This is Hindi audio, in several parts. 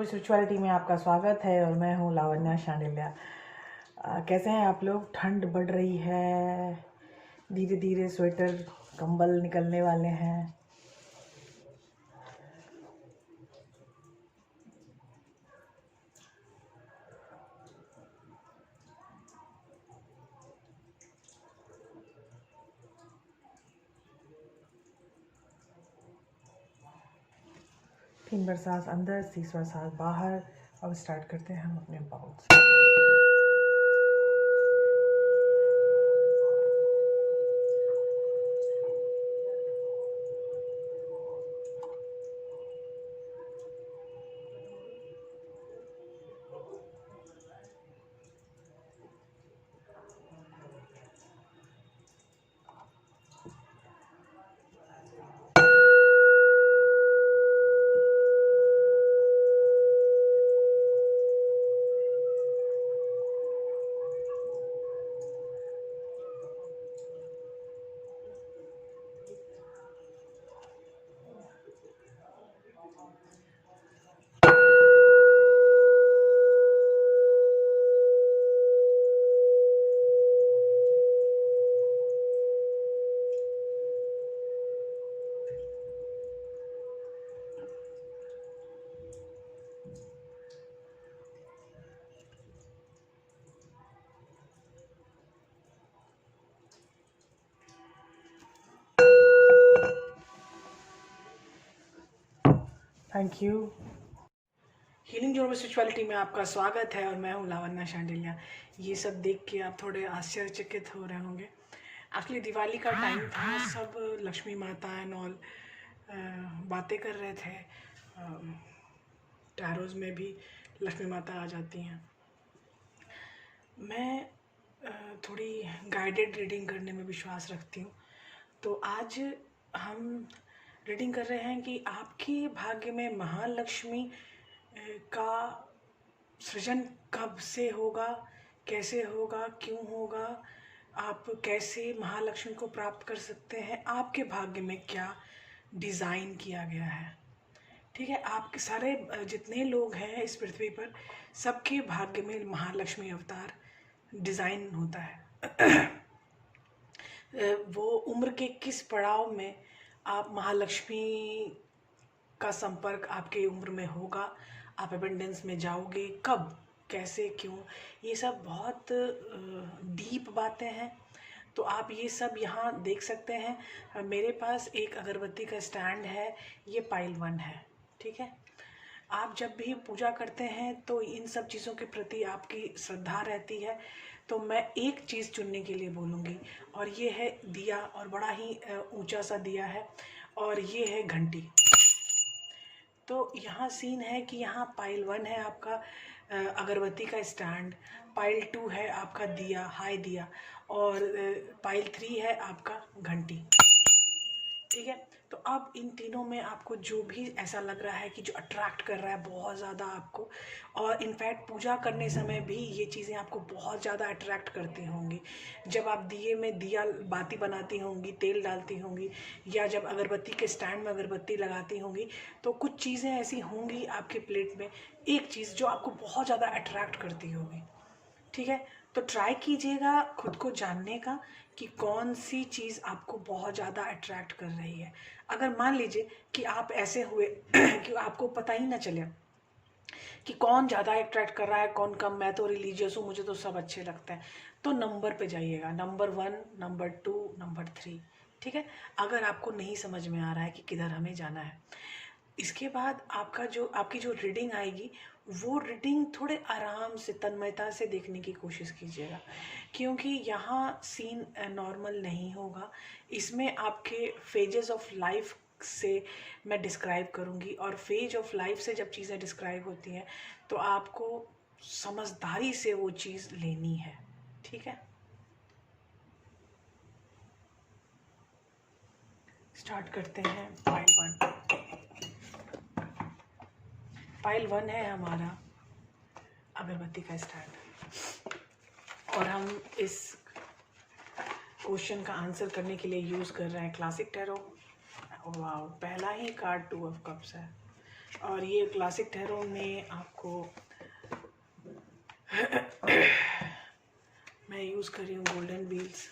जो स्पिरिचुअलिटी में आपका स्वागत है और मैं हूँ लावण्या शांडिल्या। कैसे हैं आप लोग? ठंड बढ़ रही है, धीरे धीरे स्वेटर कंबल निकलने वाले हैं। तीन बार सांस अंदर, 30 बार सांस बाहर। अब स्टार्ट करते हैं हम अपने बाउल से। Thank you. हीलिंग जो स्पिरिचुअलिटी में आपका स्वागत है और मैं हूँ लावण्या शांडिल्या। ये सब देख के आप थोड़े आश्चर्यचकित हो रहे होंगे। एक्चुअली दिवाली का टाइम था, सब लक्ष्मी माता एंड ऑल बातें कर रहे थे। टैरोज में भी लक्ष्मी माता आ जाती हैं। मैं थोड़ी गाइडेड रीडिंग करने में विश्वास रखती हूँ, तो आज हम रीडिंग कर रहे हैं कि आपके भाग्य में महालक्ष्मी का सृजन कब से होगा, कैसे होगा, क्यों होगा, आप कैसे महालक्ष्मी को प्राप्त कर सकते हैं, आपके भाग्य में क्या डिज़ाइन किया गया है। ठीक है, आपके सारे जितने लोग हैं इस पृथ्वी पर, सबके भाग्य में महालक्ष्मी अवतार डिज़ाइन होता है। वो उम्र के किस पड़ाव में आप महालक्ष्मी का संपर्क आपके उम्र में होगा, आप एबंडेंस में जाओगे, कब, कैसे, क्यों, ये सब बहुत डीप बातें हैं। तो आप ये सब यहाँ देख सकते हैं। मेरे पास एक अगरबत्ती का स्टैंड है, ये पाइल 1 है। ठीक है, आप जब भी पूजा करते हैं तो इन सब चीज़ों के प्रति आपकी श्रद्धा रहती है, तो मैं एक चीज़ चुनने के लिए बोलूँगी, और ये है दिया, और बड़ा ही ऊंचा सा दिया है, और ये है घंटी। तो यहाँ सीन है कि यहाँ पाइल 1 है आपका अगरबत्ती का स्टैंड, पाइल 2 है आपका दिया, हाई दिया, और पाइल 3 है आपका घंटी। ठीक है, तो अब इन तीनों में आपको जो भी ऐसा लग रहा है कि जो अट्रैक्ट कर रहा है बहुत ज़्यादा आपको, और इनफैक्ट पूजा करने समय भी ये चीज़ें आपको बहुत ज़्यादा अट्रैक्ट करती होंगी। जब आप दिए में दिया बाती बनाती होंगी, तेल डालती होंगी, या जब अगरबत्ती के स्टैंड में अगरबत्ती लगाती होंगी, तो कुछ चीज़ें ऐसी होंगी आपके प्लेट में, एक चीज़ जो आपको बहुत ज़्यादा अट्रैक्ट करती होगी। ठीक है, तो ट्राई कीजिएगा खुद को जानने का कि कौन सी चीज़ आपको बहुत ज़्यादा अट्रैक्ट कर रही है। अगर मान लीजिए कि आप ऐसे हुए कि आपको पता ही ना चले कि कौन ज़्यादा अट्रैक्ट कर रहा है, कौन कम, मैं तो रिलीजियस हूँ, मुझे तो सब अच्छे लगते हैं, तो नंबर पे जाइएगा, नंबर 1, नंबर 2, नंबर 3। ठीक है, अगर आपको नहीं समझ में आ रहा है कि किधर हमें जाना है। इसके बाद आपकी जो रीडिंग आएगी, वो रीडिंग थोड़े आराम से, तन्मयता से देखने की कोशिश कीजिएगा, क्योंकि यहाँ सीन नॉर्मल नहीं होगा। इसमें आपके फेजेस ऑफ लाइफ से मैं डिस्क्राइब करूँगी, और फेज ऑफ लाइफ से जब चीज़ें डिस्क्राइब होती हैं तो आपको समझदारी से वो चीज़ लेनी है। ठीक है, स्टार्ट करते हैं। पाइल 1 है हमारा अगरबत्ती का स्टैंड, और हम इस क्वेश्चन का आंसर करने के लिए यूज़ कर रहे हैं क्लासिक टैरो। वाह, पहला ही कार्ड 2 ऑफ कप्स है। और ये क्लासिक टैरो में आपको मैं यूज़ कर रही हूँ गोल्डन व्हील्स।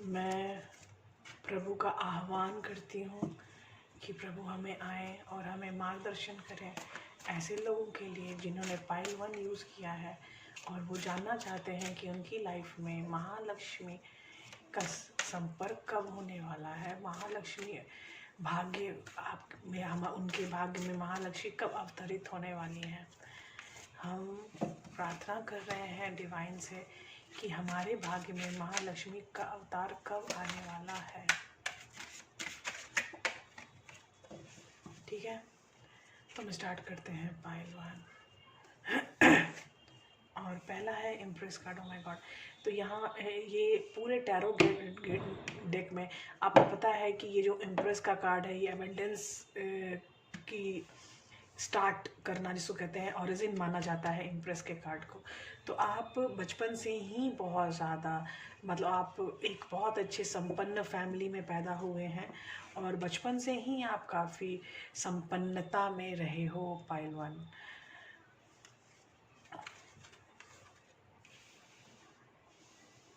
मैं प्रभु का आह्वान करती हूँ कि प्रभु हमें आए और हमें मार्गदर्शन करें ऐसे लोगों के लिए जिन्होंने पाइल 1 यूज़ किया है और वो जानना चाहते हैं कि उनकी लाइफ में महालक्ष्मी का संपर्क कब होने वाला है, महालक्ष्मी भाग्य आप में हम उनके भाग्य में महालक्ष्मी कब अवतरित होने वाली हैं। हम प्रार्थना कर रहे हैं डिवाइन से कि हमारे भाग्य में महालक्ष्मी का अवतार कब आने वाला है। ठीक है, तो हम स्टार्ट करते हैं पाइल 1 और पहला है impress card. Oh my God, तो यहाँ ये पूरे टैरो डेक में आपको पता है कि ये जो इम्प्रेस का कार्ड है ये एबंडेंस की स्टार्ट करना जिसको कहते हैं ओरिजिन माना जाता है इम्प्रेस के कार्ड को। तो आप बचपन से ही बहुत ज़्यादा मतलब आप एक बहुत अच्छे संपन्न फैमिली में पैदा हुए हैं और बचपन से ही आप काफ़ी संपन्नता में रहे हो पाइल 1।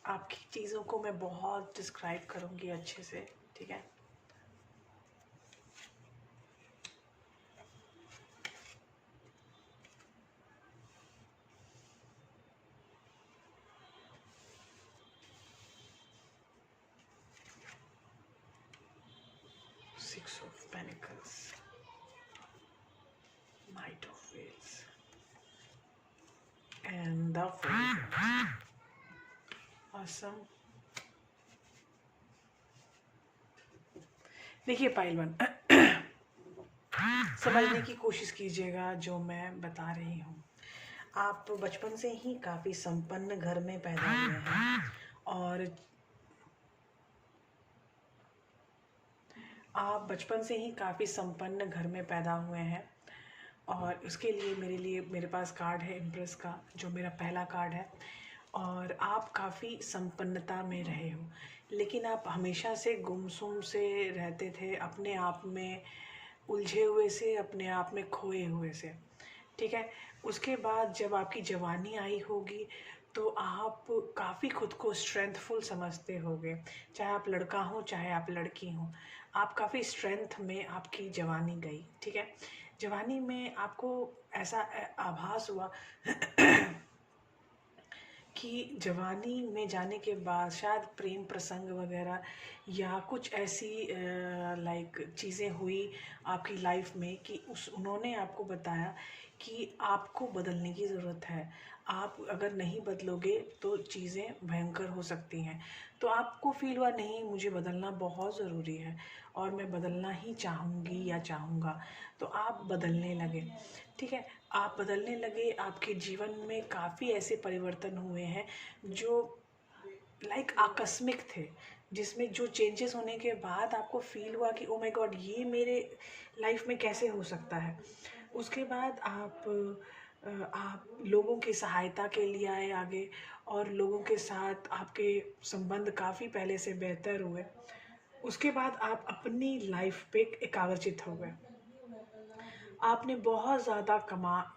आपकी चीज़ों को मैं बहुत डिस्क्राइब करूँगी अच्छे से, ठीक है। Six of Pentacles, Knight of Wands, and the Fool. Awesome. देखिए पाइल 1, समझने की कोशिश कीजिएगा जो मैं बता रही हूँ। आप बचपन से ही काफ़ी संपन्न घर में पैदा हुए हैं और आप बचपन से ही काफ़ी संपन्न घर में पैदा हुए हैं और उसके लिए मेरे पास कार्ड है इम्प्रेस का जो मेरा पहला कार्ड है। और आप काफ़ी संपन्नता में रहे हो, लेकिन आप हमेशा से गुमसुम से रहते थे, अपने आप में उलझे हुए से, अपने आप में खोए हुए से, ठीक है। उसके बाद जब आपकी जवानी आई होगी तो आप काफ़ी खुद को स्ट्रेंथफुल समझते होगे, चाहे आप लड़का हो चाहे आप लड़की हो, आप काफ़ी स्ट्रेंथ में आपकी जवानी गई, ठीक है। जवानी में आपको ऐसा आभास हुआ कि जवानी में जाने के बाद शायद प्रेम प्रसंग वगैरह या कुछ ऐसी लाइक चीज़ें हुई आपकी लाइफ में कि उन्होंने आपको बताया कि आपको बदलने की ज़रूरत है, आप अगर नहीं बदलोगे तो चीज़ें भयंकर हो सकती हैं। तो आपको फील हुआ नहीं, मुझे बदलना बहुत ज़रूरी है और मैं बदलना ही चाहूँगी या चाहूँगा, तो आप बदलने लगे, ठीक है। आप बदलने लगे, आपके जीवन में काफ़ी ऐसे परिवर्तन हुए हैं जो लाइक आकस्मिक थे, जिसमें जो चेंजेस होने के बाद आपको फील हुआ कि ओ माय गॉड ये मेरे लाइफ में कैसे हो सकता है। उसके बाद आप लोगों की सहायता के लिए आए आगे और लोगों के साथ आपके संबंध काफ़ी पहले से बेहतर हुए। उसके बाद आप अपनी लाइफ पे एकाग्रचित हो गए, आपने बहुत ज़्यादा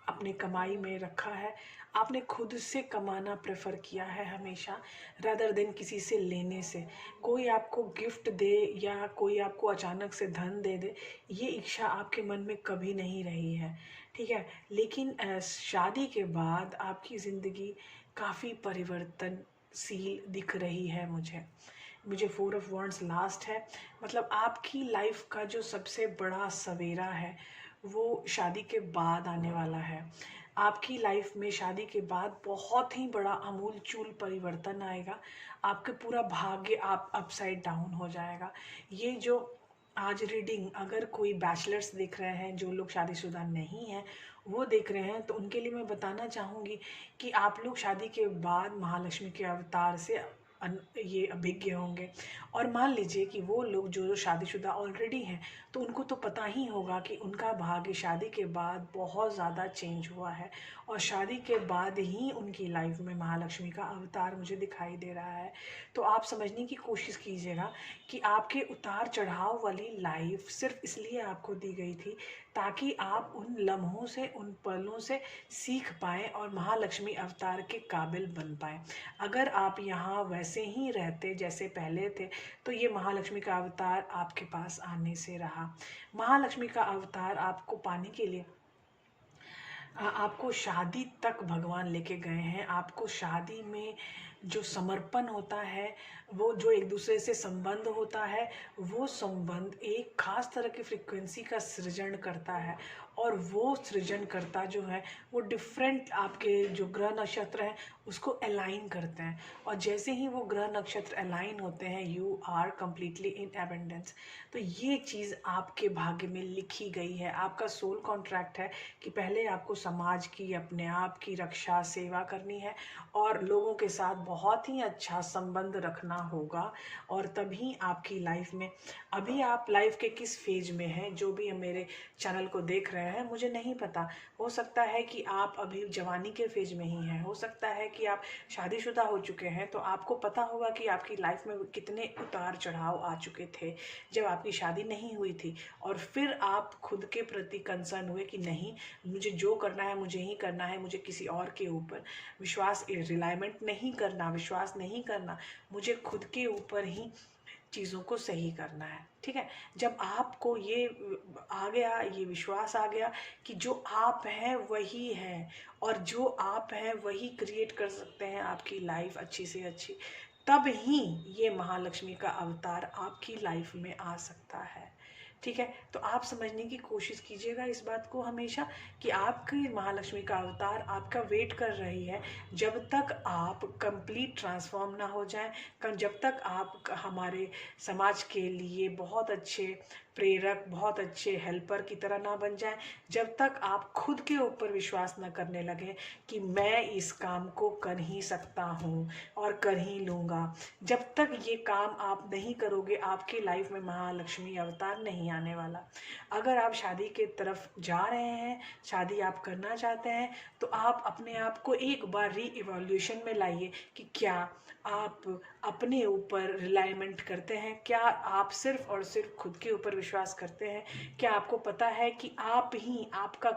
अपने कमाई में रखा है, आपने खुद से कमाना प्रेफर किया है हमेशा रादर देन किसी से लेने से। कोई आपको गिफ्ट दे या कोई आपको अचानक से धन दे दे, ये इच्छा आपके मन में कभी नहीं रही है, ठीक है। लेकिन शादी के बाद आपकी ज़िंदगी काफ़ी परिवर्तनशील दिख रही है मुझे 4 ऑफ वॉन्ड्स लास्ट है, मतलब आपकी लाइफ का जो सबसे बड़ा सवेरा है वो शादी के बाद आने वाला है। आपकी लाइफ में शादी के बाद बहुत ही बड़ा आमूल-चूल परिवर्तन आएगा, आपके पूरा भाग्य आप अपसाइड डाउन हो जाएगा। ये जो आज रीडिंग अगर कोई बैचलर्स देख रहे हैं, जो लोग शादीशुदा नहीं हैं वो देख रहे हैं, तो उनके लिए मैं बताना चाहूँगी कि आप लोग शादी के बाद महालक्ष्मी के अवतार से ये अभिज्ञ होंगे। और मान लीजिए कि वो लोग जो शादीशुदा ऑलरेडी हैं, तो उनको तो पता ही होगा कि उनका भाग्य शादी के बाद बहुत ज़्यादा चेंज हुआ है, और शादी के बाद ही उनकी लाइफ में महालक्ष्मी का अवतार मुझे दिखाई दे रहा है। तो आप समझने की कोशिश कीजिएगा कि आपके उतार चढ़ाव वाली लाइफ सिर्फ इसलिए आपको दी गई थी ताकि आप उन लम्हों से, उन पलों से सीख पाएँ और महालक्ष्मी अवतार के काबिल बन पाएँ। अगर आप यहाँ वैसे ही रहते जैसे पहले थे, तो ये महालक्ष्मी का अवतार आपके पास आने से रहा। महालक्ष्मी का अवतार आपको पाने के लिए आपको शादी तक भगवान लेके गए हैं। आपको शादी में जो समर्पण होता है, वो जो एक दूसरे से संबंध होता है, वो संबंध एक खास तरह की फ्रिक्वेंसी का सृजन करता है, और वो सृजनकर्ता जो है वो डिफरेंट आपके जो ग्रह नक्षत्र हैं उसको अलाइन करते हैं, और जैसे ही वो ग्रह नक्षत्र अलाइन होते हैं, you are completely in abundance. तो ये चीज़ आपके भाग्य में लिखी गई है। आपका सोल कॉन्ट्रैक्ट है कि पहले आपको समाज की, अपने आप की रक्षा, सेवा करनी है, और लोगों के साथ बहुत ही अच्छा संबंध रखना होगा, और तभी आपकी लाइफ में, अभी आप लाइफ के किस फेज में हैं, जो भी मेरे चैनल को देख रहे हैं, मुझे नहीं पता। हो सकता है कि आप अभी जवानी के फेज में ही हैं, हो सकता है कि आप शादीशुदा हो चुके हैं, तो आपको पता होगा कि आपकी लाइफ में कितने उतार चढ़ाव आ चुके थे जब आपकी शादी नहीं हुई थी, और फिर आप खुद के प्रति कंसर्न हुए कि नहीं, मुझे जो करना है मुझे ही करना है, मुझे किसी और के ऊपर विश्वास, रिलायमेंट नहीं करना, विश्वास नहीं करना, मुझे खुद के ऊपर ही चीज़ों को सही करना है। ठीक है, जब आपको ये आ गया, ये विश्वास आ गया कि जो आप हैं वही है, और जो आप हैं वही क्रिएट कर सकते हैं आपकी लाइफ अच्छी से अच्छी, तब ही ये महालक्ष्मी का अवतार आपकी लाइफ में आ सकता है। ठीक है, तो आप समझने की कोशिश कीजिएगा इस बात को हमेशा, कि आपकी महालक्ष्मी का अवतार आपका वेट कर रही है, जब तक आप कंप्लीट ट्रांसफॉर्म ना हो जाएं, जब तक आप हमारे समाज के लिए बहुत अच्छे प्रेरक, बहुत अच्छे हेल्पर की तरह ना बन जाएं, जब तक आप खुद के ऊपर विश्वास न करने लगे कि मैं इस काम को कर ही सकता हूँ और कर ही लूँगा, जब तक ये काम आप नहीं करोगे, आपकी लाइफ में महालक्ष्मी अवतार नहीं आने वाला। अगर आप शादी के तरफ जा रहे हैं, शादी आप करना चाहते हैं, तो आप अपने आप को एक बार री इवोल्यूशन में लाइए कि क्या आप अपने ऊपर रिलायमेंट करते हैं, क्या आप सिर्फ और सिर्फ खुद के ऊपर विश्वास करते हैं, क्या आपको पता है कि आप ही, आपका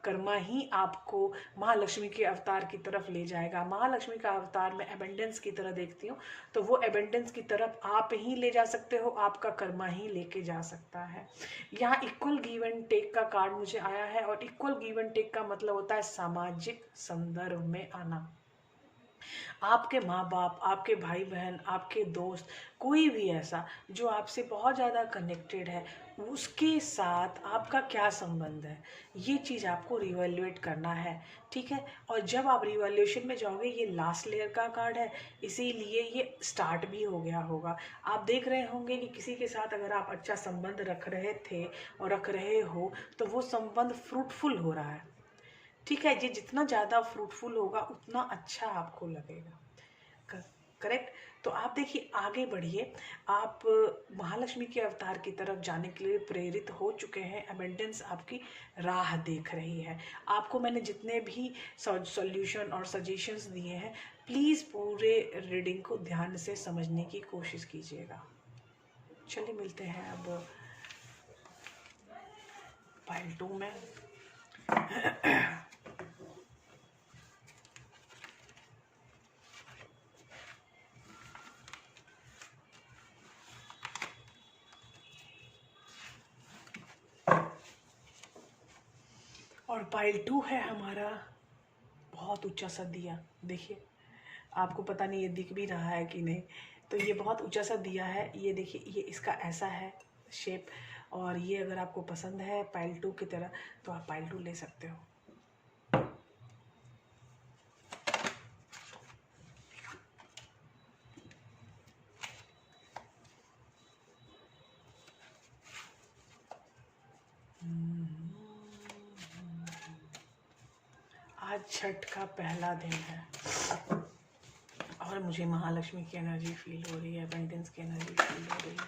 कर्मा ही आपको महालक्ष्मी के अवतार की तरफ ले जाएगा। महालक्ष्मी का अवतार मैं एबेंडेंस की तरह देखती हूँ, तो वो एबेंडेंस की तरफ आप ही ले जा सकते हो, आपका कर्मा ही लेके जा सकता है। यहाँ इक्वल गिव एंड टेक का कार्ड मुझे आया है, और इक्वल गिव एंड टेक का मतलब होता है सामाजिक संदर्भ में आना। आपके माँ बाप, आपके भाई बहन, आपके दोस्त, कोई भी ऐसा जो आपसे बहुत ज़्यादा कनेक्टेड है, उसके साथ आपका क्या संबंध है, ये चीज़ आपको रिवैल्यूएट करना है। ठीक है, और जब आप रिवैल्यूएशन में जाओगे, ये लास्ट लेयर का कार्ड है, इसीलिए ये स्टार्ट भी हो गया होगा। आप देख रहे होंगे कि किसी के साथ अगर आप अच्छा संबंध रख रहे थे और रख रहे हो, तो वो संबंध फ्रूटफुल हो रहा है। ठीक है, ये जितना ज़्यादा फ्रूटफुल होगा उतना अच्छा आपको लगेगा। करेक्ट। तो आप देखिए, आगे बढ़िए, आप महालक्ष्मी के अवतार की तरफ जाने के लिए प्रेरित हो चुके हैं। अबेंडेंस आपकी राह देख रही है। आपको मैंने जितने भी सॉल्यूशन और सजेशंस दिए हैं, प्लीज़ पूरे रीडिंग को ध्यान से समझने की कोशिश कीजिएगा। चलिए मिलते हैं अब पाइल 2 में। और पाइल 2 है हमारा बहुत ऊंचा सा दिया। देखिए, आपको पता नहीं ये दिख भी रहा है कि नहीं, तो ये बहुत ऊंचा सा दिया है। ये देखिए, ये इसका ऐसा है शेप, और ये अगर आपको पसंद है पाइल 2 की तरह, तो आप पाइल 2 ले सकते हो। आज छठ का पहला दिन है, और मुझे महालक्ष्मी की एनर्जी फील हो रही है, एबंडेंस की एनर्जी फील हो रही है।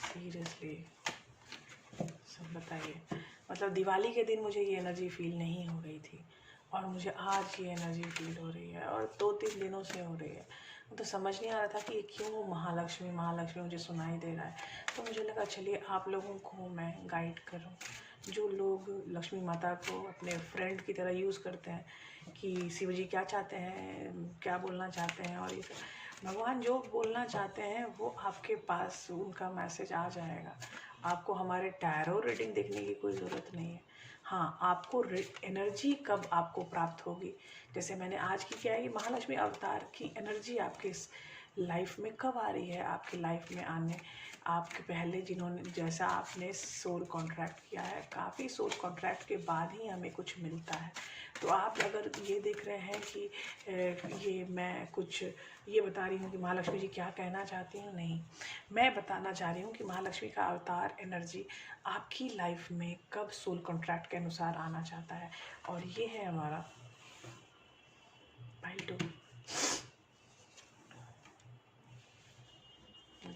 सीरियसली सब बताइए, मतलब दिवाली के दिन मुझे ये एनर्जी फील नहीं हो रही थी और मुझे आज ये एनर्जी फील हो रही है और 2-3 दिनों से हो रही है। तो समझ नहीं आ रहा था कि ये क्यों महालक्ष्मी महालक्ष्मी मुझे सुनाई दे रहा है। तो मुझे लगा चलिए आप लोगों को मैं गाइड करूं, जो लोग लक्ष्मी माता को अपने फ्रेंड की तरह यूज़ करते हैं कि शिव जी क्या चाहते हैं, क्या बोलना चाहते हैं, और ये सब भगवान जो बोलना चाहते हैं वो आपके पास उनका मैसेज आ जाएगा। आपको हमारे टैरो रीडिंग देखने की कोई ज़रूरत नहीं है। हाँ, आपको एनर्जी कब आपको प्राप्त होगी, जैसे मैंने आज की क्या है कि महालक्ष्मी अवतार की एनर्जी आपके लाइफ में कब आ रही है, आपकी लाइफ में आने आपके पहले जिन्होंने जैसा आपने सोल कॉन्ट्रैक्ट किया है, काफ़ी सोल कॉन्ट्रैक्ट के बाद ही हमें कुछ मिलता है। तो आप अगर ये देख रहे हैं कि ये मैं कुछ ये बता रही हूँ कि महालक्ष्मी जी क्या कहना चाहती हूँ, नहीं, मैं बताना चाह रही हूँ कि महालक्ष्मी का अवतार एनर्जी आपकी लाइफ में कब सोल कॉन्ट्रैक्ट के अनुसार आना चाहता है। और ये है हमारा पाइल 2।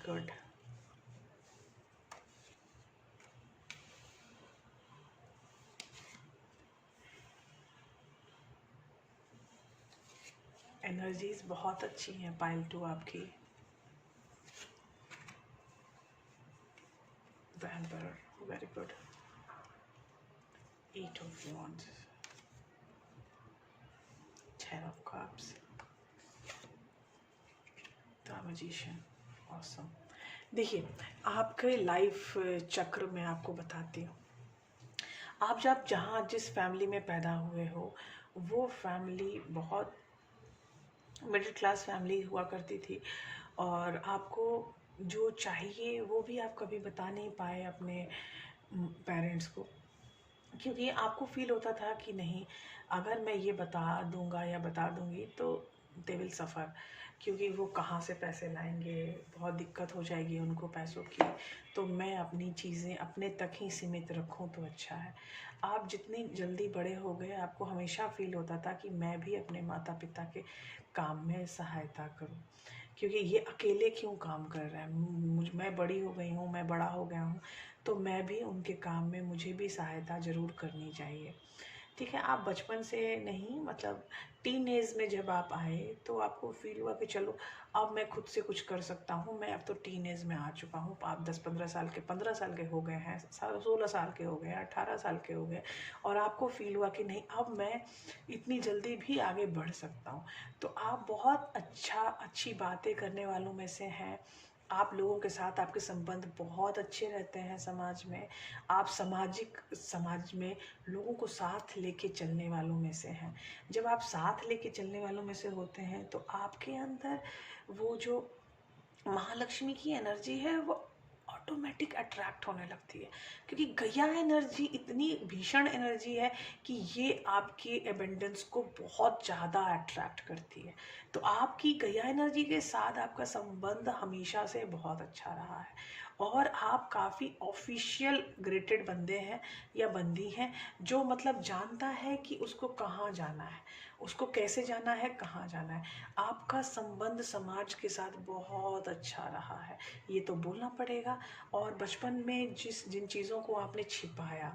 गुड। एनर्जीज बहुत अच्छी हैं पाइल 2 आपकी। The emperor, very good. 8 of wands, 10 of cups, the magician, awesome. देखिए, आपके लाइफ चक्र में आपको बताती हूँ, आप जब जहाँ जिस फैमिली में पैदा हुए हो वो फैमिली बहुत मिडिल क्लास फैमिली हुआ करती थी और आपको जो चाहिए वो भी आप कभी बता नहीं पाए अपने पेरेंट्स को, क्योंकि आपको फील होता था कि नहीं, अगर मैं ये बता दूंगा या बता दूंगी तो दे विल सफ़र, क्योंकि वो कहाँ से पैसे लाएंगे, बहुत दिक्कत हो जाएगी उनको पैसों की, तो मैं अपनी चीज़ें अपने तक ही सीमित रखूं तो अच्छा है। आप जितनी जल्दी बड़े हो गए आपको हमेशा फील होता था कि मैं भी अपने माता पिता के काम में सहायता करूं, क्योंकि ये अकेले क्यों काम कर रहा है, मैं बड़ी हो गई हूँ, मैं बड़ा हो गया हूँ, तो मैं भी उनके काम में मुझे भी सहायता ज़रूर करनी चाहिए। ठीक है, आप बचपन से नहीं, मतलब टीन एज में जब आप आए तो आपको फील हुआ कि चलो अब मैं खुद से कुछ कर सकता हूँ, मैं अब तो टीन एज में आ चुका हूँ, आप 10-15 साल के, 15 साल के हो गए हैं, 16 साल के हो गए, 18 साल के हो गए, और आपको फील हुआ कि नहीं अब मैं इतनी जल्दी भी आगे बढ़ सकता हूँ। तो आप बहुत अच्छी बातें करने वालों में से हैं, आप लोगों के साथ आपके संबंध बहुत अच्छे रहते हैं समाज में, आप समाज में लोगों को साथ लेके चलने वालों में से हैं। जब आप साथ लेके चलने वालों में से होते हैं तो आपके अंदर वो जो महालक्ष्मी की एनर्जी है वो ऑटोमेटिक अट्रैक्ट होने लगती है, क्योंकि गैया एनर्जी इतनी भीषण एनर्जी है कि ये आपके एबेंडेंस को बहुत ज़्यादा अट्रैक्ट करती है। तो आपकी गैया एनर्जी के साथ आपका संबंध हमेशा से बहुत अच्छा रहा है और आप काफ़ी ऑफिशियल ग्रेटेड बंदे हैं या बंदी हैं, जो मतलब जानता है कि उसको कहाँ जाना है, उसको कैसे जाना है, कहाँ जाना है। आपका संबंध समाज के साथ बहुत अच्छा रहा है, ये तो बोलना पड़ेगा। और बचपन में जिन चीज़ों को आपने छिपाया,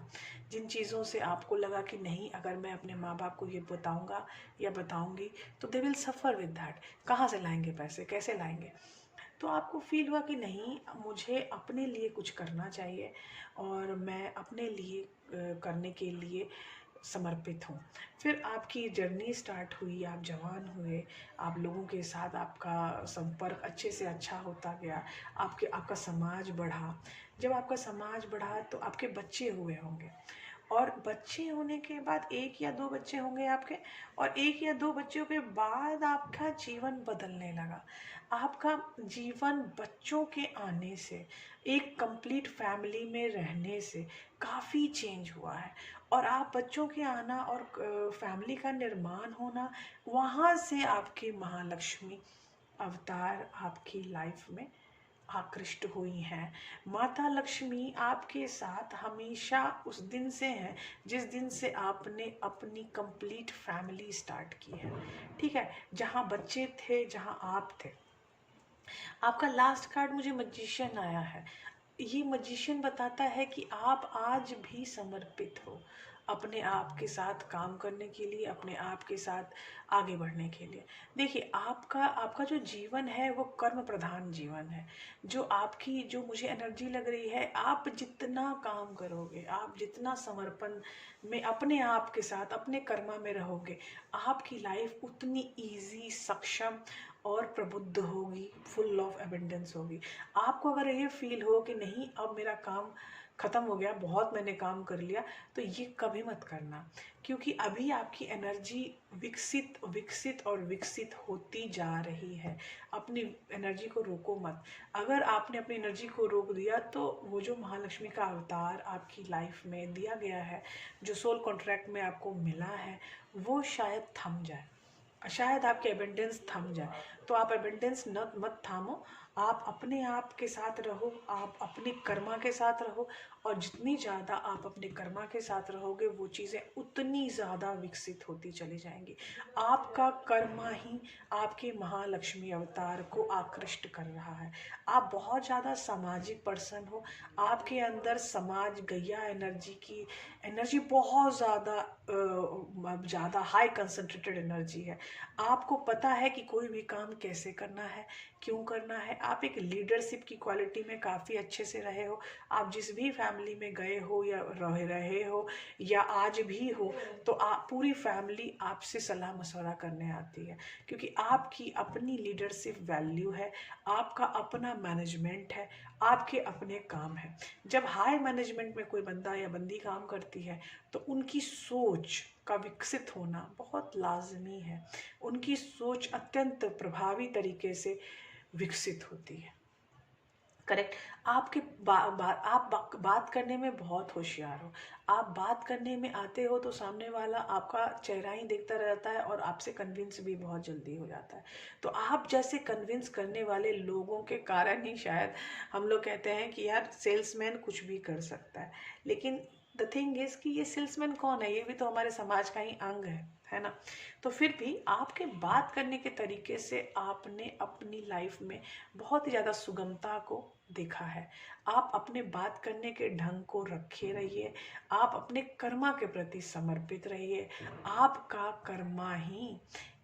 जिन चीज़ों से आपको लगा कि नहीं अगर मैं अपने माँ बाप को ये बताऊंगा या बताऊंगी तो they will suffer with that, कहाँ से लाएंगे पैसे, कैसे लाएंगे, तो आपको फील हुआ कि नहीं मुझे अपने लिए कुछ करना चाहिए और मैं अपने लिए करने के लिए समर्पित हूँ। फिर आपकी जर्नी स्टार्ट हुई, आप जवान हुए, आप लोगों के साथ आपका संपर्क अच्छे से अच्छा होता गया, आपका समाज बढ़ा। जब आपका समाज बढ़ा तो आपके बच्चे हुए होंगे, और बच्चे होने के बाद 1 या 2 बच्चे होंगे आपके, और 1 या 2 बच्चों के बाद आपका जीवन बदलने लगा। आपका जीवन बच्चों के आने से, एक कंप्लीट फैमिली में रहने से काफ़ी चेंज हुआ है, और आप बच्चों के आना और फैमिली का निर्माण होना, वहाँ से आपकी महालक्ष्मी अवतार आपकी लाइफ में आकृष्ट हुई हैं। माता लक्ष्मी आपके साथ हमेशा उस दिन से हैं जिस दिन से आपने अपनी कंप्लीट फैमिली स्टार्ट की है, ठीक है। जहाँ बच्चे थे, जहाँ आप थे। आपका लास्ट कार्ड मुझे मैजिशियन आया है। ये मैजिशियन बताता है कि आप आज भी समर्पित हो अपने आप के साथ काम करने के लिए, अपने आप के साथ आगे बढ़ने के लिए। देखिए, आपका आपका जो जीवन है वो कर्म प्रधान जीवन है। जो मुझे एनर्जी लग रही है, आप जितना काम करोगे, आप जितना समर्पण में अपने आप के साथ अपने कर्मा में रहोगे, आपकी लाइफ उतनी इजी, सक्षम और प्रबुद्ध होगी, फुल ऑफ एबंडेंस होगी। आपको अगर ये फील हो कि नहीं अब मेरा काम खत्म हो गया, बहुत मैंने काम कर लिया, तो ये कभी मत करना, क्योंकि अभी आपकी एनर्जी विकसित विकसित और विकसित होती जा रही है। अपनी एनर्जी को रोको मत। अगर आपने अपनी एनर्जी को रोक दिया तो वो जो महालक्ष्मी का अवतार आपकी लाइफ में दिया गया है, जो सोल कॉन्ट्रैक्ट में आपको मिला है, वो शायद थम जाए, शायद आपके एबंडेंस थम जाए। तो आप एबंडेंस न मत थामो, आप अपने आप के साथ रहो, आप अपने कर्मा के साथ रहो, और जितनी ज़्यादा आप अपने कर्मा के साथ रहोगे वो चीज़ें उतनी ज़्यादा विकसित होती चली जाएंगी। आपका कर्मा ही आपके महालक्ष्मी अवतार को आकृष्ट कर रहा है। आप बहुत ज़्यादा सामाजिक पर्सन हो, आपके अंदर समाज गैया एनर्जी की एनर्जी बहुत ज़्यादा हाई कंसंट्रेटेड एनर्जी है। आपको पता है कि कोई भी काम कैसे करना है, क्यों करना है। आप एक लीडरशिप की क्वालिटी में काफ़ी अच्छे से रहे हो। आप जिस भी फैमिली में गए हो या रह रहे हो या आज भी हो, तो आप पूरी फैमिली आपसे सलाह मशवरा करने आती है, क्योंकि आपकी अपनी लीडरशिप वैल्यू है, आपका अपना मैनेजमेंट है, आपके अपने काम है। जब हाई मैनेजमेंट में कोई बंदा या बंदी काम करती है तो उनकी सोच का विकसित होना बहुत लाजमी है। उनकी सोच अत्यंत प्रभावी तरीके से विकसित होती है। करेक्ट। आपके आप बात करने में बहुत होशियार हो। आप बात करने में आते हो तो सामने वाला आपका चेहरा ही देखता रहता है और आपसे कन्विंस भी बहुत जल्दी हो जाता है। तो आप जैसे कन्विंस करने वाले लोगों के कारण ही शायद हम लोग कहते हैं कि यार सेल्समैन कुछ भी कर सकता है। लेकिन द थिंग इज कि ये सेल्समैन कौन है, ये भी तो हमारे समाज का ही अंग है ना। तो फिर भी आपके बात करने के तरीके से आपने अपनी लाइफ में बहुत ही ज़्यादा सुगमता को देखा है। आप अपने बात करने के ढंग को रखे रहिए, आप अपने कर्मा के प्रति समर्पित रहिए। आपका कर्मा ही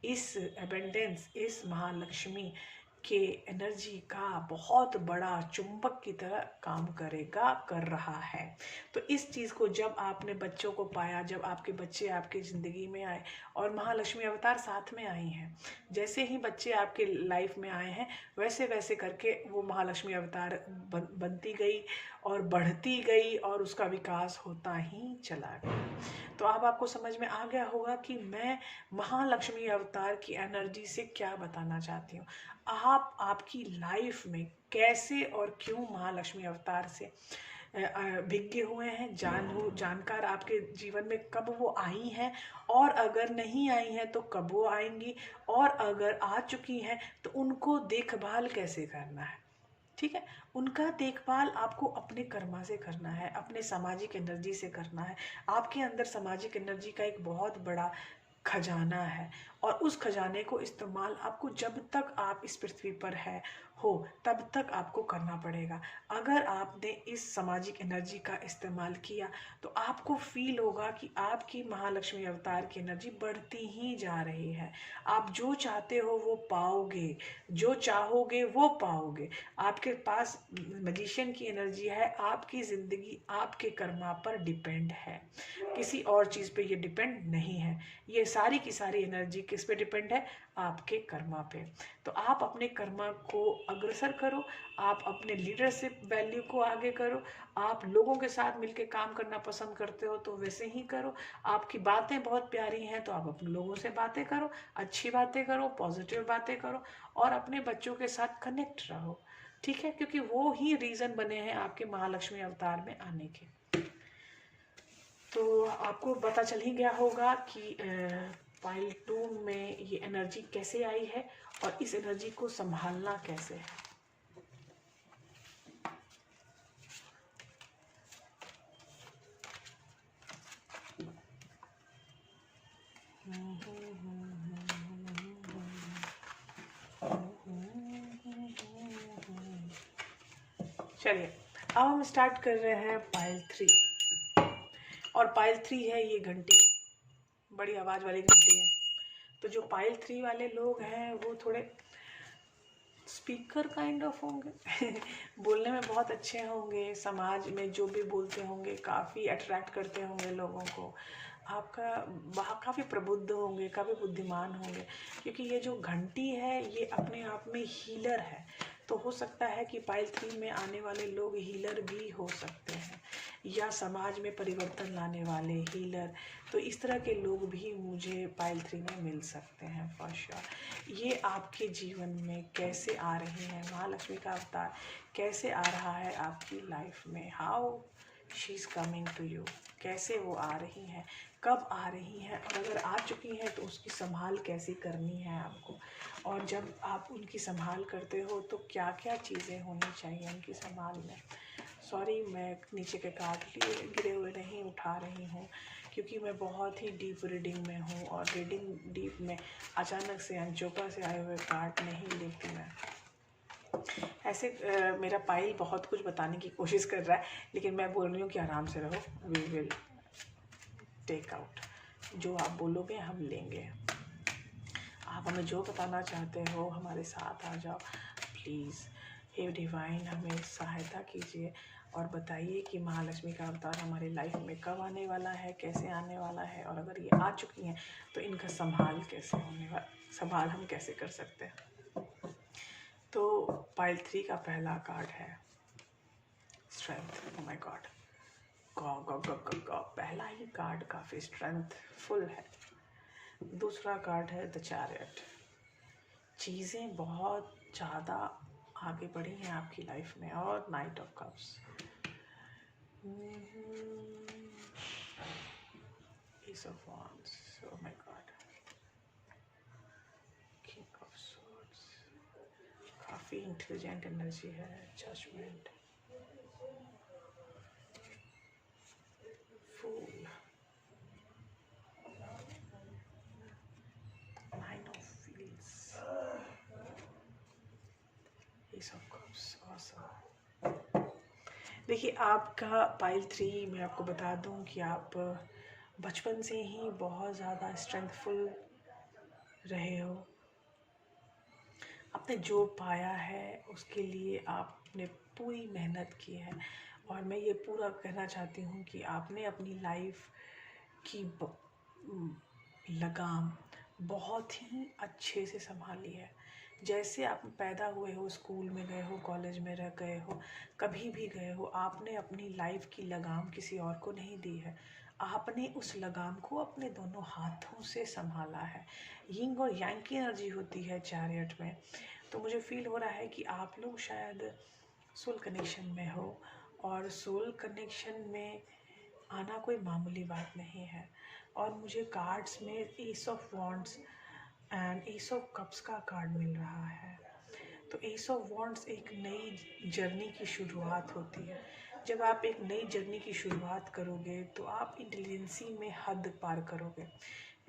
इस एबंडेंस, इस महालक्ष्मी के एनर्जी का बहुत बड़ा चुंबक की तरह काम करेगा, कर रहा है। तो इस चीज़ को जब आपने बच्चों को पाया, जब आपके बच्चे आपकी ज़िंदगी में आए और महालक्ष्मी अवतार साथ में आई हैं, जैसे ही बच्चे आपके लाइफ में आए हैं वैसे वैसे करके वो महालक्ष्मी अवतार बनती गई और बढ़ती गई और उसका विकास होता ही चला गया। तो अब आपको समझ में आ गया होगा कि मैं महालक्ष्मी अवतार की एनर्जी से क्या बताना चाहती हूँ। आप आपकी लाइफ में कैसे और क्यों महालक्ष्मी अवतार से भिज्ञ हुए हैं, जानकार आपके जीवन में कब वो आई हैं, और अगर नहीं आई हैं तो कब वो आएंगी, और अगर आ चुकी हैं तो उनको देखभाल कैसे करना है। ठीक है, उनका देखभाल आपको अपने कर्मा से करना है, अपने सामाजिक एनर्जी से करना है। आपके अंदर सामाजिक एनर्जी का एक बहुत बड़ा खजाना है, और उस खजाने को इस्तेमाल आपको जब तक आप इस पृथ्वी पर हो तब तक आपको करना पड़ेगा। अगर आपने इस सामाजिक एनर्जी का इस्तेमाल किया तो आपको फील होगा कि आपकी महालक्ष्मी अवतार की एनर्जी बढ़ती ही जा रही है। आप जो चाहते हो वो पाओगे, जो चाहोगे वो पाओगे। आपके पास मैजिशियन की एनर्जी है, आपकी ज़िंदगी आपके कर्मा पर डिपेंड है, किसी और चीज़ पे ये डिपेंड नहीं है। ये सारी की सारी एनर्जी किस पे डिपेंड है? आपके कर्मा पे। तो आप अपने कर्मा को अग्रसर करो, आप अपने लीडरशिप वैल्यू को आगे करो। आप लोगों के साथ मिलकर काम करना पसंद करते हो तो वैसे ही करो। आपकी बातें बहुत प्यारी हैं तो आप अपने लोगों से बातें करो, अच्छी बातें करो, पॉजिटिव बातें करो, और अपने बच्चों के साथ कनेक्ट रहो। ठीक है, क्योंकि वो ही रीज़न बने हैं आपके महालक्ष्मी अवतार में आने के। तो आपको पता चल ही गया होगा कि पाइल 2 में ये एनर्जी कैसे आई है और इस एनर्जी को संभालना कैसे है। चलिए अब हम स्टार्ट कर रहे हैं पायल 3। और पायल 3 है ये घंटी, बड़ी आवाज़ वाली घंटी है। तो जो पायल 3 वाले लोग हैं वो थोड़े स्पीकर काइंड ऑफ होंगे बोलने में बहुत अच्छे होंगे, समाज में जो भी बोलते होंगे काफ़ी अट्रैक्ट करते होंगे लोगों को, आपका काफ़ी प्रबुद्ध होंगे, काफ़ी बुद्धिमान होंगे। क्योंकि ये जो घंटी है ये अपने आप में हीलर है। तो हो सकता है कि पायल 3 में आने वाले लोग हीलर भी हो सकते हैं, या समाज में परिवर्तन लाने वाले हीलर। तो इस तरह के लोग भी मुझे पायल 3 में मिल सकते हैं फॉर श्योर। ये आपके जीवन में कैसे आ रही हैं, महालक्ष्मी का अवतार कैसे आ रहा है आपकी लाइफ में, how she is coming to you, कैसे वो आ रही हैं, कब आ रही हैं, और अगर आ चुकी हैं तो उसकी संभाल कैसे करनी है आपको। और जब आप उनकी संभाल करते हो तो क्या क्या चीज़ें होनी चाहिए उनकी संभाल में। सॉरी मैं नीचे के कार्ड लिए गिरे हुए नहीं उठा रही हूँ, क्योंकि मैं बहुत ही डीप रीडिंग में हूँ, और रीडिंग डीप में अचानक से अनचोका से आए हुए कार्ड नहीं लेती मैं। ऐसे मेरा पाइल बहुत कुछ बताने की कोशिश कर रहा है, लेकिन मैं बोल रही हूँ कि आराम से रहो, वी विल टेक आउट। जो आप बोलोगे हम लेंगे। आप हमें जो बताना चाहते हो हमारे साथ आ जाओ प्लीज़। हे डिवाइन हमें सहायता कीजिए और बताइए कि महालक्ष्मी का अवतार हमारी लाइफ में कब आने वाला है, कैसे आने वाला है, और अगर ये आ चुकी हैं तो इनका संभाल कैसे होने वाला, संभाल हम कैसे कर सकते हैं। तो पाइल 3 का पहला कार्ड है स्ट्रेंथ। ओ माय गॉड, गॉ गॉ गॉ गॉ गॉ, पहला ही कार्ड काफ़ी स्ट्रेंथफुल है। दूसरा कार्ड है द चैरियट। चीज़ें बहुत ज़्यादा आगे बढ़ी हैं आपकी लाइफ में। और knight of cups, ace of wands, oh my God, king of swords, काफ़ी इंटेलिजेंट एनर्जी है। Judgement, fool, nine of wheels, ace of cups. Awesome. देखिए आपका पाइल 3, मैं आपको बता दूं कि आप बचपन से ही बहुत ज़्यादा स्ट्रेंथफुल रहे हो। आपने जो पाया है उसके लिए आपने पूरी मेहनत की है, और मैं ये पूरा कहना चाहती हूँ कि आपने अपनी लाइफ की लगाम बहुत ही अच्छे से संभाली है। जैसे आप पैदा हुए हो, स्कूल में गए हो, कॉलेज में रह गए हो, कभी भी गए हो, आपने अपनी लाइफ की लगाम किसी और को नहीं दी है। आपने उस लगाम को अपने दोनों हाथों से संभाला है। यिंग और यांग की एनर्जी होती है चैरियट में। तो मुझे फील हो रहा है कि आप लोग शायद सोल कनेक्शन में हो, और सोल कनेक्शन में आना कोई मामूली बात नहीं है। और मुझे कार्ड्स में S of wands and S of cups का कार्ड मिल रहा है। तो एस ऑफ वॉन्ड्स एक नई जर्नी की शुरुआत होती है। जब आप एक नई जर्नी की शुरुआत करोगे तो आप इंटेलिजेंसी में हद पार करोगे।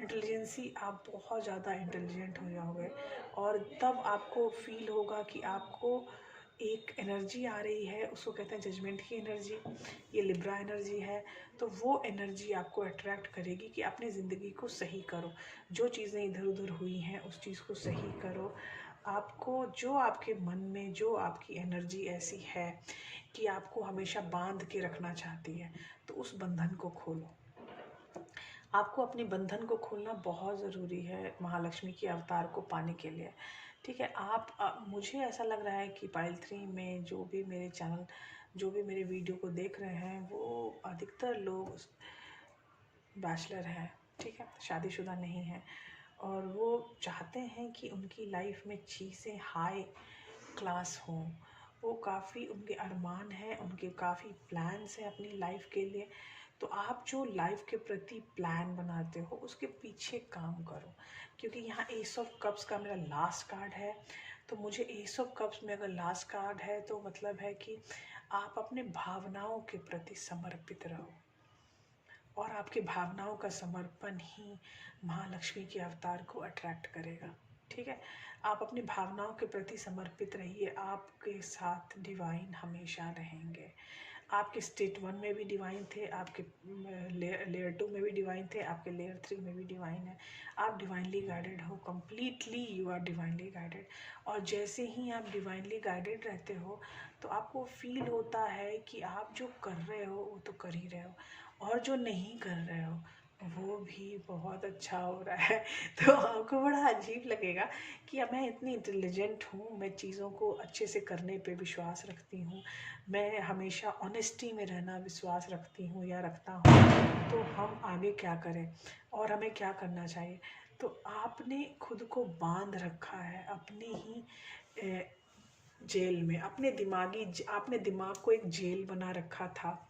इंटेलिजेंसी, आप बहुत ज़्यादा इंटेलिजेंट हो जाओगे, और तब आपको फील होगा कि आपको एक एनर्जी आ रही है, उसको कहते हैं जजमेंट की एनर्जी। ये लिब्रा एनर्जी है। तो वो एनर्जी आपको अट्रैक्ट करेगी कि अपनी ज़िंदगी को सही करो, जो चीज़ें इधर उधर हुई हैं उस चीज़ को सही करो। आपको जो आपके मन में जो आपकी एनर्जी ऐसी है कि आपको हमेशा बांध के रखना चाहती है, तो उस बंधन को खोलो। आपको अपने बंधन को खोलना बहुत ज़रूरी है महालक्ष्मी के अवतार को पाने के लिए। ठीक है, मुझे ऐसा लग रहा है कि पाइल 3 में जो भी मेरे चैनल, जो भी मेरे वीडियो को देख रहे हैं, वो अधिकतर लोग बैचलर हैं। ठीक है, शादीशुदा नहीं हैं, और वो चाहते हैं कि उनकी लाइफ में चीज़ें हाई क्लास हों। वो काफ़ी, उनके अरमान हैं, उनके काफ़ी प्लान्स हैं अपनी लाइफ के लिए। तो आप जो लाइफ के प्रति प्लान बनाते हो उसके पीछे काम करो। क्योंकि यहाँ एस ऑफ कप्स का मेरा लास्ट कार्ड है। तो मुझे एस ऑफ कप्स में अगर लास्ट कार्ड है तो मतलब है कि आप अपने भावनाओं के प्रति समर्पित रहो, और आपकी भावनाओं का समर्पण ही महालक्ष्मी के अवतार को अट्रैक्ट करेगा। ठीक है। आप अपनी भावनाओं के प्रति समर्पित रहिए, आपके साथ डिवाइन हमेशा रहेंगे। आपके स्टेट 1 में भी डिवाइन थे, आपके लेयर 2 में भी डिवाइन थे, आपके लेयर 3 में भी डिवाइन है। आप डिवाइनली गाइडेड हो, completely you are divinely guided. और जैसे ही आप डिवाइनली गाइडेड रहते हो तो आपको फील होता है कि आप जो कर रहे हो वो तो कर ही रहे हो, और जो नहीं कर रहे हो वो भी बहुत अच्छा हो रहा है। तो आपको बड़ा अजीब लगेगा कि अब मैं इतनी इंटेलिजेंट हूँ, मैं चीज़ों को अच्छे से करने पे विश्वास रखती हूँ, मैं हमेशा ऑनेस्टी में रहना विश्वास रखती हूँ या रखता हूँ, तो हम आगे क्या करें और हमें क्या करना चाहिए। तो आपने खुद को बांध रखा है अपनी ही जेल में, आपने दिमाग को एक जेल बना रखा था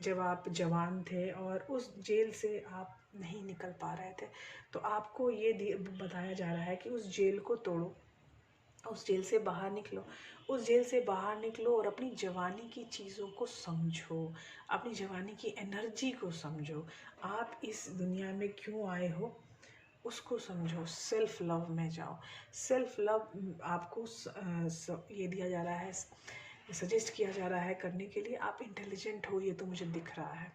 जब आप जवान थे, और उस जेल से आप नहीं निकल पा रहे थे। तो आपको ये बताया जा रहा है कि उस जेल को तोड़ो, उस जेल से बाहर निकलो, उस जेल से बाहर निकलो और अपनी जवानी की चीज़ों को समझो, अपनी जवानी की एनर्जी को समझो। आप इस दुनिया में क्यों आए हो उसको समझो, सेल्फ लव में जाओ। सेल्फ लव आपको ये दिया जा रहा है, सजेस्ट किया जा रहा है करने के लिए। आप इंटेलिजेंट हो, ये तो मुझे दिख रहा है,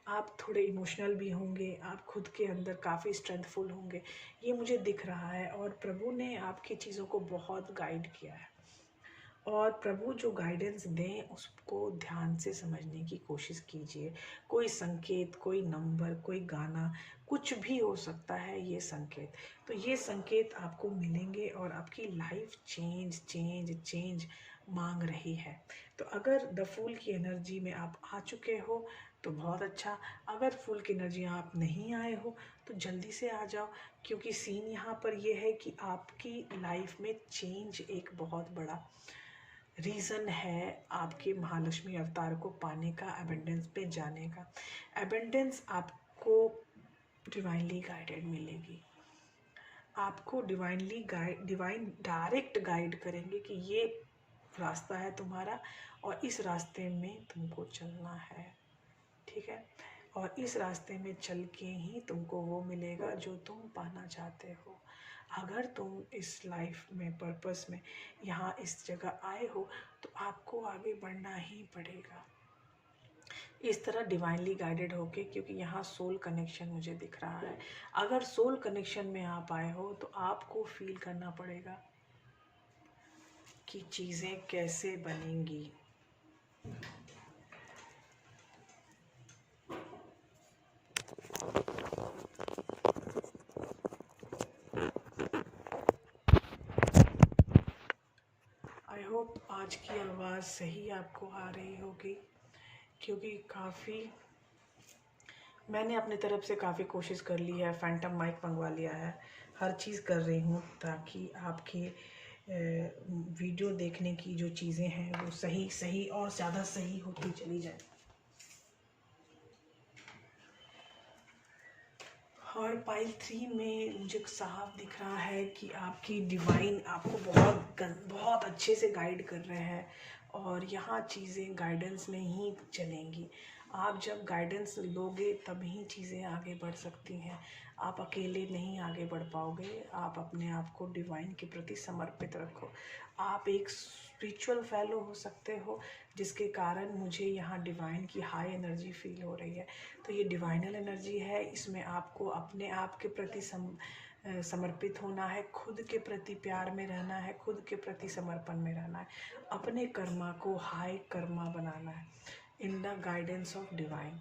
आप थोड़े इमोशनल भी होंगे, आप खुद के अंदर काफ़ी स्ट्रेंथफुल होंगे, ये मुझे दिख रहा है। और प्रभु ने आपकी चीज़ों को बहुत गाइड किया है, और प्रभु जो गाइडेंस दें उसको ध्यान से समझने की कोशिश कीजिए। कोई संकेत, कोई नंबर, कोई गाना, कुछ भी हो सकता है ये संकेत। तो ये संकेत आपको मिलेंगे और आपकी लाइफ चेंज चेंज चेंज मांग रही है। तो अगर द फूल की एनर्जी में आप आ चुके हो तो बहुत अच्छा, अगर फूल की एनर्जी आप नहीं आए हो तो जल्दी से आ जाओ, क्योंकि सीन यहाँ पर ये है कि आपकी लाइफ में चेंज एक बहुत बड़ा रीज़न है आपके महालक्ष्मी अवतार को पाने का, एबेंडेंस पे जाने का। एबेंडेंस आपको डिवाइनली गाइडेड मिलेगी, आपको डिवाइन डायरेक्ट गाइड करेंगे कि ये रास्ता है तुम्हारा और इस रास्ते में तुमको चलना है, ठीक है। और इस रास्ते में चल के ही तुमको वो मिलेगा जो तुम पाना चाहते हो। अगर तुम इस लाइफ में पर्पस में यहाँ इस जगह आए हो तो आपको आगे बढ़ना ही पड़ेगा इस तरह डिवाइनली गाइडेड होके, क्योंकि यहाँ सोल कनेक्शन मुझे दिख रहा है। अगर सोल कनेक्शन में आप आए हो तो आपको फील करना पड़ेगा कि चीज़ें कैसे बनेंगी। आई होप आज की आवाज़ सही आपको आ रही होगी, क्योंकि काफ़ी मैंने अपनी तरफ से काफ़ी कोशिश कर ली है, फैंटम माइक मंगवा लिया है, हर चीज़ कर रही हूँ ताकि आपके वीडियो देखने की जो चीज़ें हैं वो सही सही और ज़्यादा सही होती चली जाए। और पाइल 3 में मुझे साफ दिख रहा है कि आपकी डिवाइन आपको बहुत अच्छे से गाइड कर रहे हैं, और यहाँ चीज़ें गाइडेंस में ही चलेंगी। आप जब गाइडेंस लोगे तभी चीज़ें आगे बढ़ सकती हैं, आप अकेले नहीं आगे बढ़ पाओगे। आप अपने आप को डिवाइन के प्रति समर्पित रखो। आप एक स्पिरिचुअल फेलो हो सकते हो, जिसके कारण मुझे यहाँ डिवाइन की हाई एनर्जी फील हो रही है। तो ये डिवाइनल एनर्जी है, इसमें आपको अपने आप के प्रति समर्पित होना है, खुद के प्रति प्यार में रहना है, खुद के प्रति समर्पण में रहना है, अपने कर्मा को हाई कर्मा बनाना है in the guidance of divine.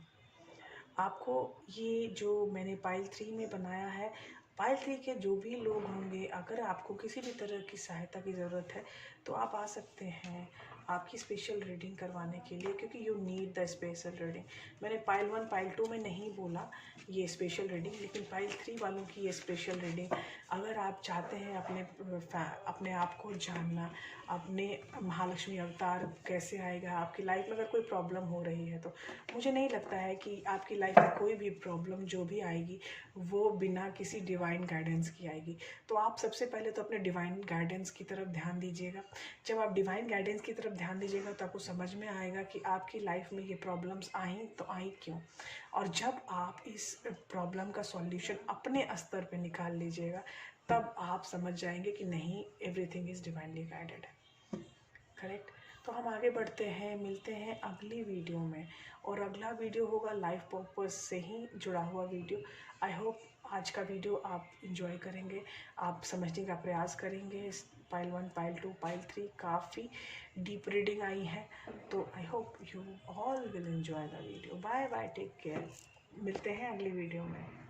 आपको ये जो मैंने पाइल 3 में बनाया है, पाइल 3 के जो भी लोग होंगे, अगर आपको किसी भी तरह की सहायता की ज़रूरत है तो आप आ सकते हैं आपकी स्पेशल रीडिंग करवाने के लिए, क्योंकि you need the special reading. मैंने पाइल 1 पाइल 2 में नहीं बोला ये स्पेशल रीडिंग, लेकिन पाइल 3 वालों की ये स्पेशल रीडिंग। अगर आप चाहते हैं अपने आप को जानना, अपने महालक्ष्मी अवतार कैसे आएगा आपकी लाइफ में, अगर कोई प्रॉब्लम हो रही है तो मुझे नहीं लगता है कि आपकी लाइफ में कोई भी प्रॉब्लम जो भी आएगी वो बिना किसी डिवाइन गाइडेंस की आएगी। तो आप सबसे पहले तो अपने डिवाइन गाइडेंस की तरफ ध्यान दीजिएगा। जब आप डिवाइन गाइडेंस की तरफ ध्यान दीजिएगा तो आपको समझ में आएगा कि आपकी लाइफ में ये प्रॉब्लम्स आई तो आई क्यों। और जब आप इस प्रॉब्लम का सॉल्यूशन अपने स्तर पे निकाल लीजिएगा तब आप समझ जाएंगे कि नहीं, everything is divinely guided. Correct. तो हम आगे बढ़ते हैं, मिलते हैं अगली वीडियो में, और अगला वीडियो होगा लाइफ पर्पस से ही जुड़ा हुआ वीडियो। आई होप आज का वीडियो आप इंजॉय करेंगे, आप समझने का प्रयास करेंगे। पाइल 1, पाइल 2, पाइल 3 काफ़ी डीप रीडिंग आई है, तो I hope you all will enjoy the video. Bye bye, take care, मिलते हैं अगली वीडियो में।